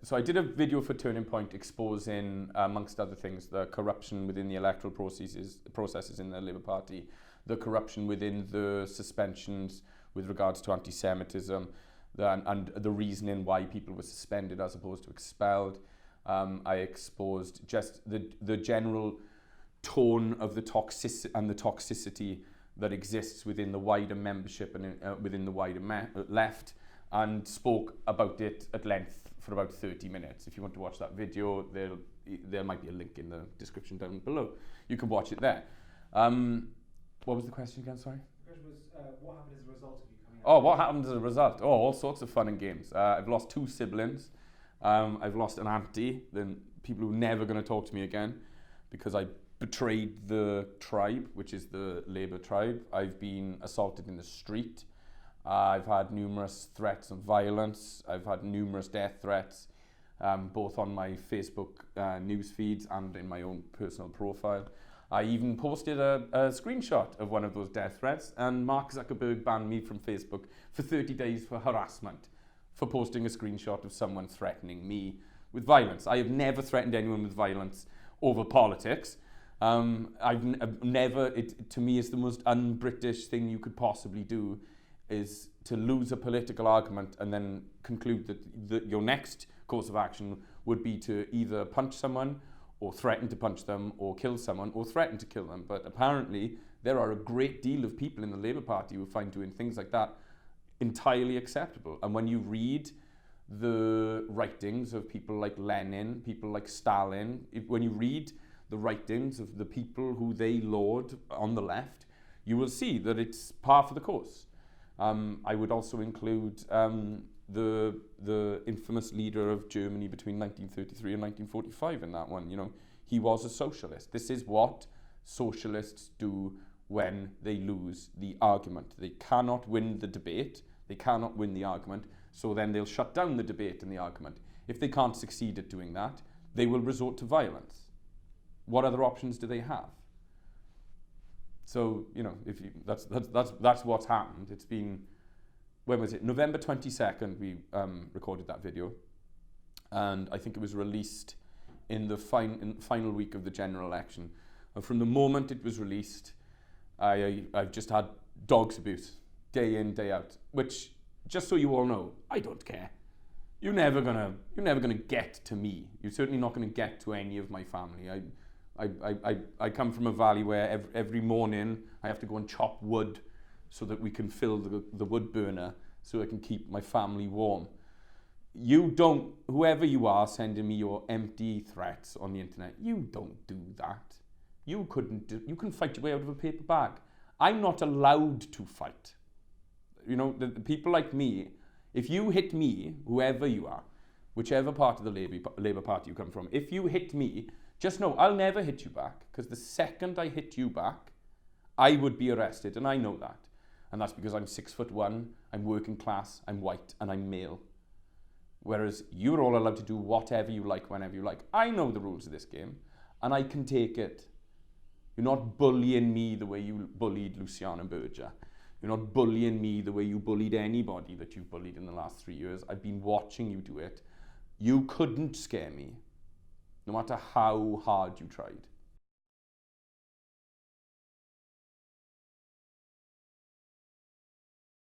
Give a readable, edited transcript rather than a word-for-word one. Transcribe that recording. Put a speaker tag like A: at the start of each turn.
A: So I did a video for Turning Point exposing, amongst other things, the corruption within the electoral processes in the Labour Party, the corruption within the suspensions with regards to anti-Semitism, and the reasoning why people were suspended as opposed to expelled. I exposed just the general tone of the toxicity that exists within the wider membership and within the wider left, and spoke about it at length for about 30 minutes. If you want to watch that video, there might be a link in the description down below. You can watch it there. What was the question again, sorry?
B: The question was, what happened as a result of you coming out?
A: Oh, what happened as a result? Oh, all sorts of fun and games. I've lost 2 siblings. I've lost an auntie, then people who are never going to talk to me again because I betrayed the tribe, which is the Labour tribe. I've been assaulted in the street. I've had numerous threats of violence. I've had numerous death threats, both on my Facebook news feeds and in my own personal profile. I even posted a screenshot of one of those death threats, and Mark Zuckerberg banned me from Facebook for 30 days for harassment, for posting a screenshot of someone threatening me with violence. I have never threatened anyone with violence over politics. I've never, to me, it's the most un-British thing you could possibly do, is to lose a political argument and then conclude that your next course of action would be to either punch someone or threaten to punch them or kill someone or threaten to kill them. But apparently there are a great deal of people in the Labour Party who find doing things like that entirely acceptable. And when you read the writings of people like Lenin, people like Stalin, when you read the writings of the people who they laud on the left, you will see that it's par for the course. I would also include the infamous leader of Germany between 1933 and 1945 in that one. You know, he was a socialist. This is what socialists do when they lose the argument. They cannot win the debate, they cannot win the argument, so then they'll shut down the debate and the argument. If they can't succeed at doing that, they will resort to violence. What other options do they have? So, you know, if you, that's what's happened. It's been, when was it? November 22nd, we recorded that video. And I think it was released in the final week of the general election. And from the moment it was released, I've just had dog's abuse, day in, day out. Which, just so you all know, I don't care. You're never gonna get to me. You're certainly not gonna get to any of my family. I come from a valley where every morning I have to go and chop wood so that we can fill the wood burner so I can keep my family warm. You don't, whoever you are sending me your empty threats on the internet, you don't do that. You can fight your way out of a paper bag. I'm not allowed to fight. You know, the people like me, if you hit me, whoever you are, whichever part of the Labour Party you come from, if you hit me, just know I'll never hit you back, because the second I hit you back, I would be arrested, and I know that. And that's because I'm 6'1", I'm working class, I'm white, and I'm male. Whereas you're all allowed to do whatever you like, whenever you like. I know the rules of this game, and I can take it. You're not bullying me the way you bullied Luciana Berger. You're not bullying me the way you bullied anybody that you've bullied in the last 3 years. I've been watching you do it. You couldn't scare me, no matter how hard you tried.